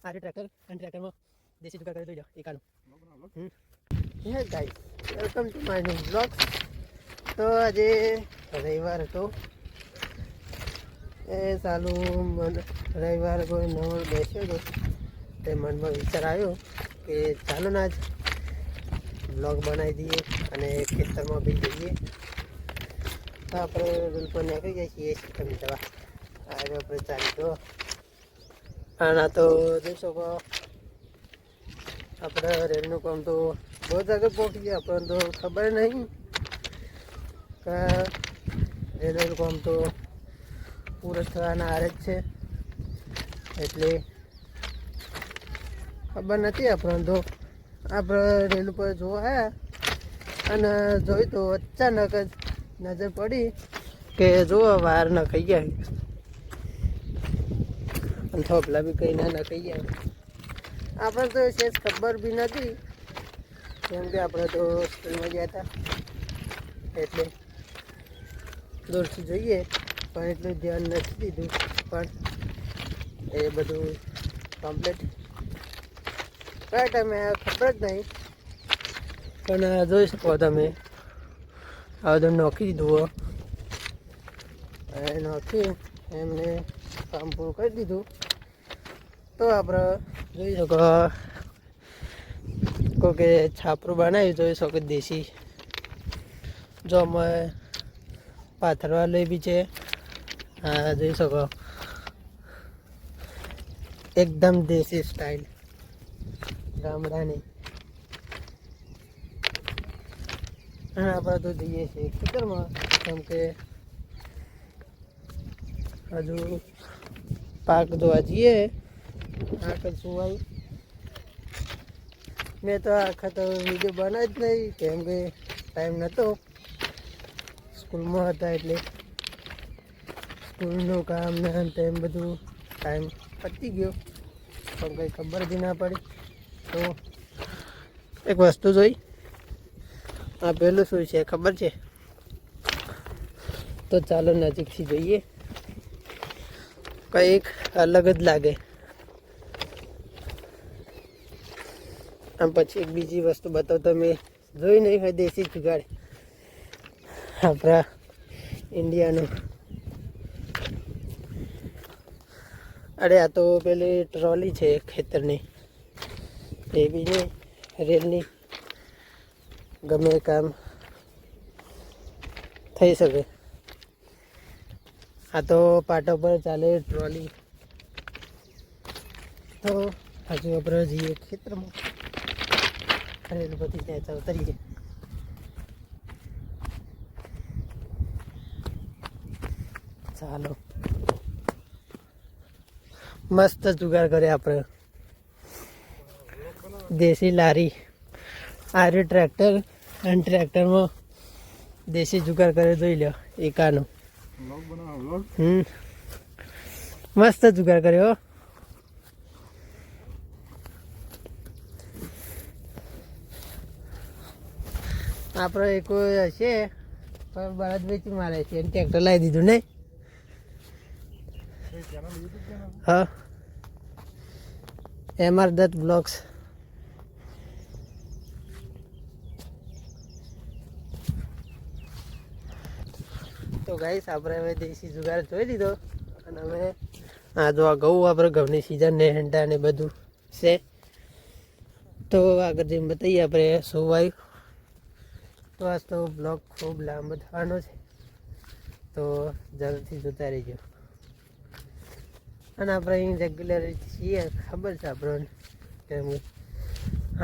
આ ટ્રેક્ટર અને ટ્રેક્ટરમાં દેશી જુગાર કરી દઈ લો એકાનું. Hey guys, welcome to my new blog. તો આજે રવિવાર હતો એ સાલું રવિવાર કોઈ નવો બેસ્યો હતો તે મનમાં વિચાર આવ્યો કે ચાલો ને આજ બ્લોગ બનાવી દઈએ અને ખેતરમાં બી જઈએ. તો આપણે રૂલ પર નીકળી જાય છીએ સિસ્ટમ જવા. આજે આપણે ચાલી તો આના તો જોઈ શકો આપણે રેલનું કામ તો બહુ જ આગળ પહોંચી ગયા પણ તો ખબર નહીં કે રેલવેનું કામ તો પૂરું થવાના આરે જ છે એટલે ખબર નથી આપણને. તો આપણે રેલ ઉપર જોવા આવ્યા અને જોઈ તો અચાનક જ નજર પડી કે જો વાર ન ખાઈ ગયા અને થોપલા બી કંઈ ના ખાઈ ગયા. આપણે તો સેજ ખબર બી નથી કેમ કે આપણે તો સ્કૂલમાં ગયા હતા એટલે દૂરથી જોઈએ પણ એટલું ધ્યાન નથી દીધું. પણ એ બધું કમ્પ્લીટ કયા ટાઈમે ખબર જ નહીં પણ જોઈ શકો તમે આ બધું નોખી દીધું. એ નોખી એમને કામ પૂરું કરી દીધું. તો આપણે જોઈ શકો કે છાપરું બનાવ્યું જોઈ શકો દેશી જો અમે પાથરવા લઈ બી છે. હા જોઈ શકો એકદમ દેશી સ્ટાઇલ ગામડાની. અને આપણે તો જઈએ છીએ ખેતરમાં કેમ કે હજુ પાક જોવા જઈએ. આખા શું આવ્યું મેં તો આખા તો વિડીયો બનાવ જ નહીં કેમ કે ટાઈમ નહોતો, સ્કૂલમાં હતા એટલે સ્કૂલનું કામ ને ટાઈમ બધું ટાઈમ પતી ગયો પણ કંઈ ખબર જ ના પડી. તો એક વસ્તુ જોઈ આ પેલું શું છે ખબર છે? તો ચાલો નજીકથી જોઈએ. કંઈક અલગ જ લાગે. આમ પછી એક બીજી વસ્તુ બતાવો તમે જોઈ નહીં હોય દેશી જુગાડ આપણા ઇન્ડિયાનું. અરે આ તો પેલી ટ્રોલી છે ખેતરની એ બી નહીં રેલની ગમે કામ થઈ શકે. આ તો પાટા પર ચાલે ટ્રોલી. તો હજુ આપણે જઈએ ખેતરમાં રેલ બધી ત્યાં ઉતરીએ. ચાલો મસ્ત જુગાર કરે આપણે દેશી લારી. આ રહ્યું ટ્રેક્ટર અને ટ્રેક્ટરમાં દેશી જુગાર કરે જોઈ લો એકાનું. મસ્ત જુગાર કર્યો. આપણે કોઈ હશે પણ બળદ વેચી મારે છે ટ્રેક્ટર લાવી દીધું નહીં. હા MR દત્ત બ્લોગ્સ. તો ગાઈસ આપણે હવે દેશી જુગાર જોઈ લીધો અને હવે આ જો આ ઘઉં આપણે ઘઉંની સિઝન ને હેંડા ને બધું છે. તો આગળ જેમ બતાવીએ આપણે શું આવ્યું. તો આજ તો બ્લોગ ખૂબ લાંબો થવાનો છે તો જલ્દીથી જોતા રહીજો. અને આપણે અહીં રેગ્યુલર છીએ ખબર છે આપણને કેમ કે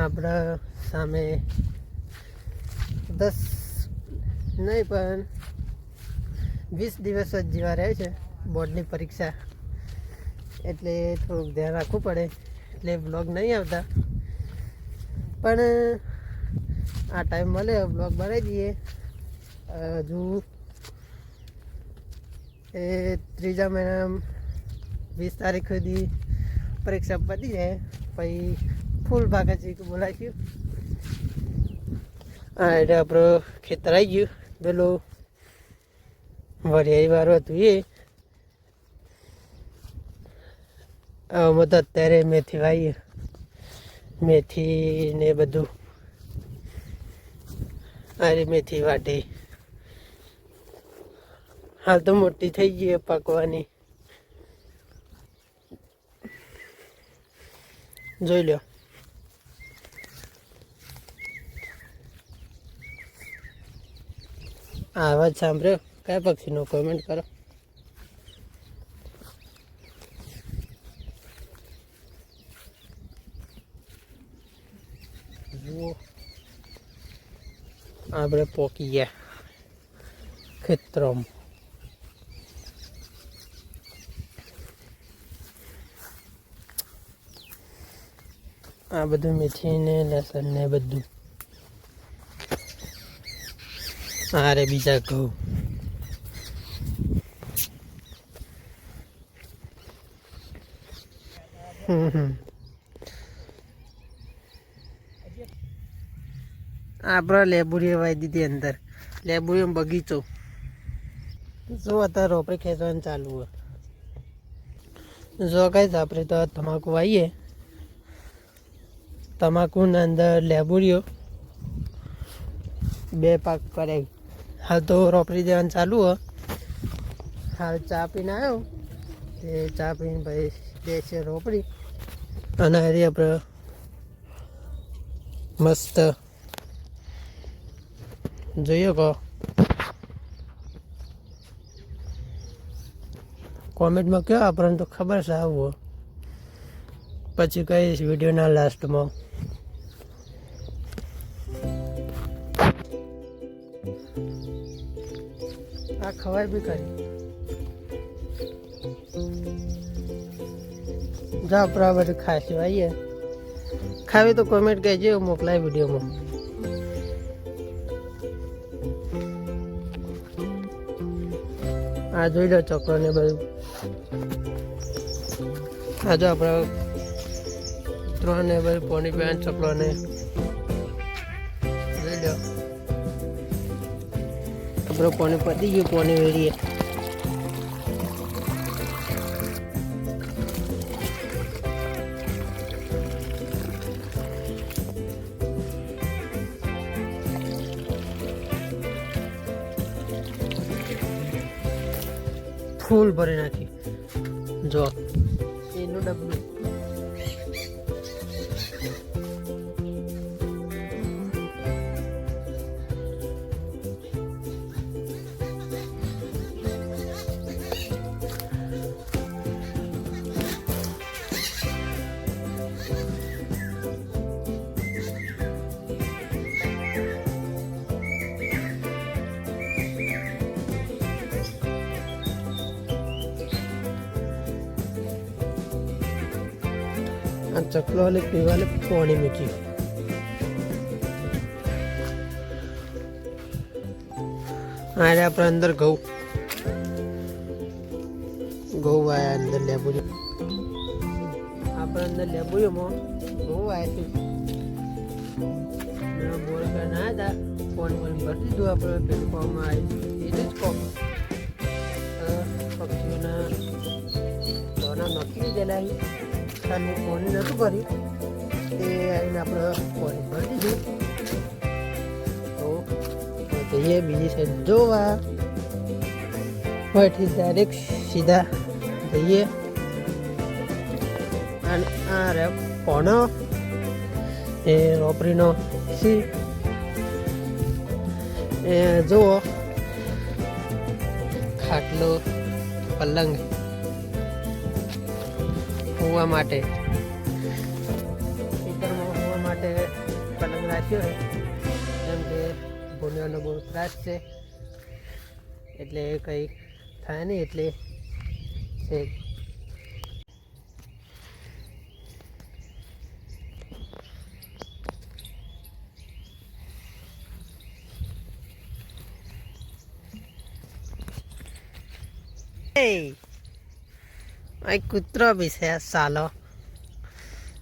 આપણા સામે 10 નહીં પણ 20 દિવસ જ જેવા રહે છે બોર્ડની પરીક્ષા એટલે થોડુંક ધ્યાન રાખવું પડે એટલે બ્લોગ નહીં આવતા. પણ આ ટાઈમ મળે બ્લોગ બનાવી દઈએ. હજુ એ 3જા મહિનામાં 20 તારીખ સુધી પરીક્ષા પતી જાય પછી ફૂલ ભાગા છે બોલાવીશું. હા એટલે આપણું ખેતર આવી ગયું પેલું વરિયાળી વાળું હતું એ અમે તો અત્યારે મેથી વાવીએ, મેથી ને બધું. અરે મેથી વાટી હાલ તો મોટી થઈ ગઈ પાકવાની. જોઈ લો. આ અવાજ સાંભળ્યો? કયા પક્ષીનો કોમેન્ટ કરો. જુઓ આપણે પોકી ગયા ખેતરમાં. આ બધું મેથી ને લસણ ને બધું. અરે બીજા ઘઉં. આપણા લેબુરી વાઈ દીધી અંદર. લેબુરી બગીચો જો અત્યારે રોપડી ખેંચવાનું ચાલુ હોય. જો કઈ આપણે તો તમાકુ વાવીએ. તમાકુના અંદર લેબુરીઓ 2 પાક કરે. હાલ તો રોપડી દેવાનું ચાલુ હોય. હાલ ચા પીને આવ્યો તે ચા પીને ભાઈ દેશે રોપડી. અને હરી આપણે મસ્ત જોઈએ કહો. કોમેન્ટમાં કહો, આપણને તો ખબર છે આવું. પછી કહીશ વિડીયોના લાસ્ટમાં. આ ખવાય બી કરી જા આપણે આ બધું ખાસી આવીએ. ખાવી તો કોમેન્ટ કહેજો, મોકલાય વિડીયોમાં. આ જોઈ લો ચકલો ને બધું. આ જો આપણે 3 ને બધું પાણી પીવાનું ચકલો ને જોઈ લો. આપણે પાણી પતી ગયું, પાણી વેરીએ. ફૂલ ભરી નાખી જો એનું ડબલું. આ ચકલો વાલે પીવાલે પાણી મૂકી. અરે આપણે અંદર ઘઉં આયા અંદર લેબુરી. આપણે અંદર લેબુરીમાં ઘઉં આવ્યા બોર ના હતા. પાણી ભરી દીધું આપણે પેલું પાવામાં આવ્યું. એ જ કોમ પક્ષીઓના દોના નોખી દીધેલા. પાણી નહોતું કર્યું તે આવીને આપણે પાણી ભરી દીધું. તો જઈએ બીજી સાઈડ જોવા. અહીંથી ડાયરેક્ટ સીધા જઈએ. અને આ રે પોનો એ રોપરીનો સી એ જુઓ. ખાટલો પલંગ હોવા માટે, ખેતરમાં હોવા માટે પલંગ રાખ્યો છે. જેમ કે ભૂનિયાનો બહુ ત્રાસ છે એટલે કંઈ થાય નહીં એટલે છે. આ કૂતરો બી છે સાલો.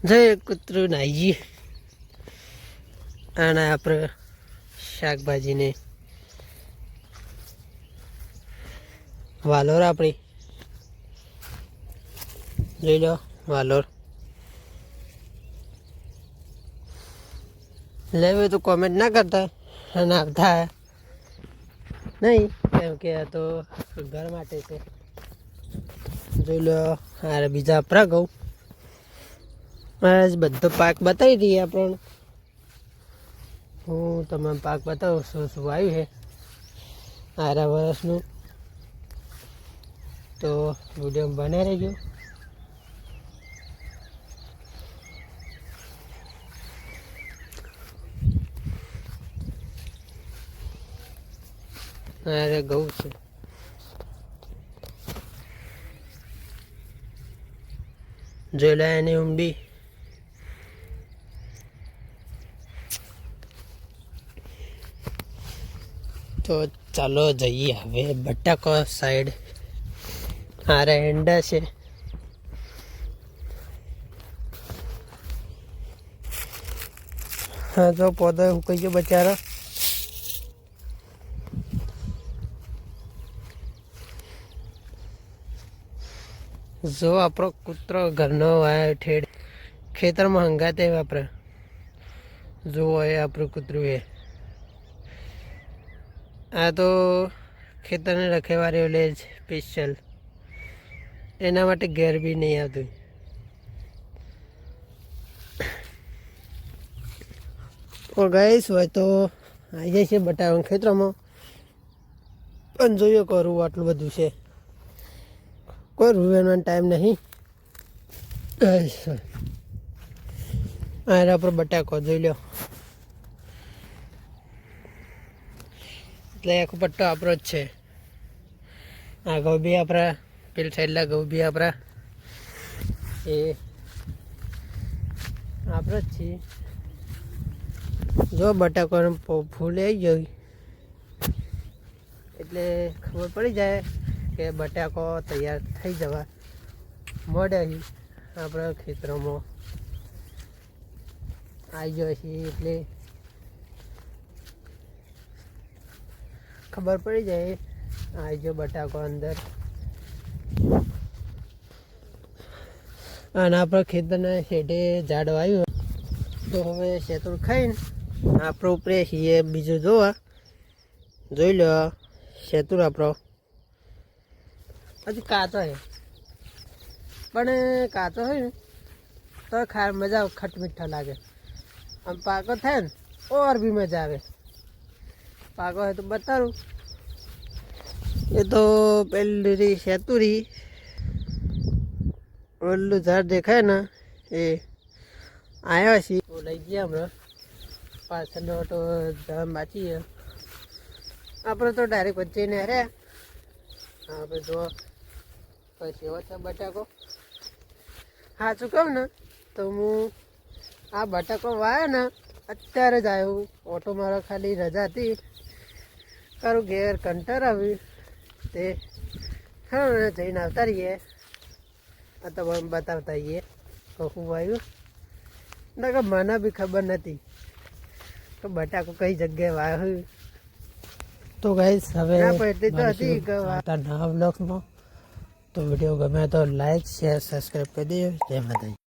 જો કૂતરું નાઈ ગયું. અને આપણે શાકભાજીને વાલોર આપણી જોઈ લો. વાલોર લેવે તો કોમેન્ટ ના કરતા અને આવતા નહીં, કેમ કે આ તો ઘર માટે છે. જોઈ લો અરે બીજા આપણા ઘઉં બસ બધો પાક બતાવી દઈએ આપણને. હું તમને પાક બતાવું શું શું આવ્યું છે આરા વર્ષનું, તો વિડીયો બને રહેજો. અરે ઘઉં છે, જોઈ લે એની ઊંબી. તો ચાલો જઈએ હવે બટાકો સાઈડ. હારે એંડા છે, હા જો પૌધો ઉકાઈ ગયો બચારો. જો આપણો કૂતરો ઘરનો વાય ઠેડ ખેતરમાં હંગાતે વાપરે. જો એ આપણું કૂતરું એ આ તો ખેતરને રખેવાળી લે સ્પેશિયલ, એના માટે ઘેર બી નહીં આવતું. તો ગઈશ હોય તો આવી જાય છે બટાકા ખેતરમાં, પણ જોયો કરું આટલું બધું છે, કોઈ રૂવાનો ટાઈમ નહીં. આના પર બટાકો જોઈ લો, એટલે આખો પટ્ટો આપણો જ છે. આ ઘઉં બી આપણા, પેલી સાઈડના ઘઉં બી આપણા, એ આપણો જ છીએ. જો બટાકાનું ફૂલ આવી ગયું એટલે ખબર પડી જાય કે બટાકો તૈયાર થઈ જવા મળે. આપણા ખેતરોમાં આવી જાય છે એટલે ખબર પડી જાય આવી ગયો બટાકો અંદર. અને આપણા ખેતરના શેઢે ઝાડ આવ્યું, તો હવે શેતુર ખાઈને આપણો ઉપરે છીએ. બીજું જોવા જોઈ લો શેતુર આપણો હજી કાચો છે, પણ કાચો હોય ને તો મજા ખટ મીઠા લાગે. આમ પાકો થાય ને ઓર બી મજા આવે. પાકો હોય તો બતાવું. એ તો પેલી શેતુરી ઓલું ઝાડ દેખાય ને એ આવ્યા છીએ, લઈ ગયા હમણાં. પાછળનો તો બાકી આપણે તો ડાયરેક્ટ વચ્ચે ને હરે. આપણે જો પછી એવો છે બટાકો. સાચું કહું ને તો હું આ બટાકો વાયો ને અત્યારે જ આવ્યું. ઓટો મારો ખાલી રજા હતી, તારું ઘેર કંટાર આવ્યું તે હા જઈને આવતા રહીએ. આ તો બતાવતા રહીએ કહું આવ્યું ના કે મને બી ખબર નથી તો બટાકો કઈ જગ્યાએ વાયો. તો ગાઈસ હવે એટલી તો હતી નવા બ્લોગ્સમાં. તો વિડીયો ગમે તો લાઈક શેર સબસ્ક્રાઈબ કરી દેજો. જય માતાજી.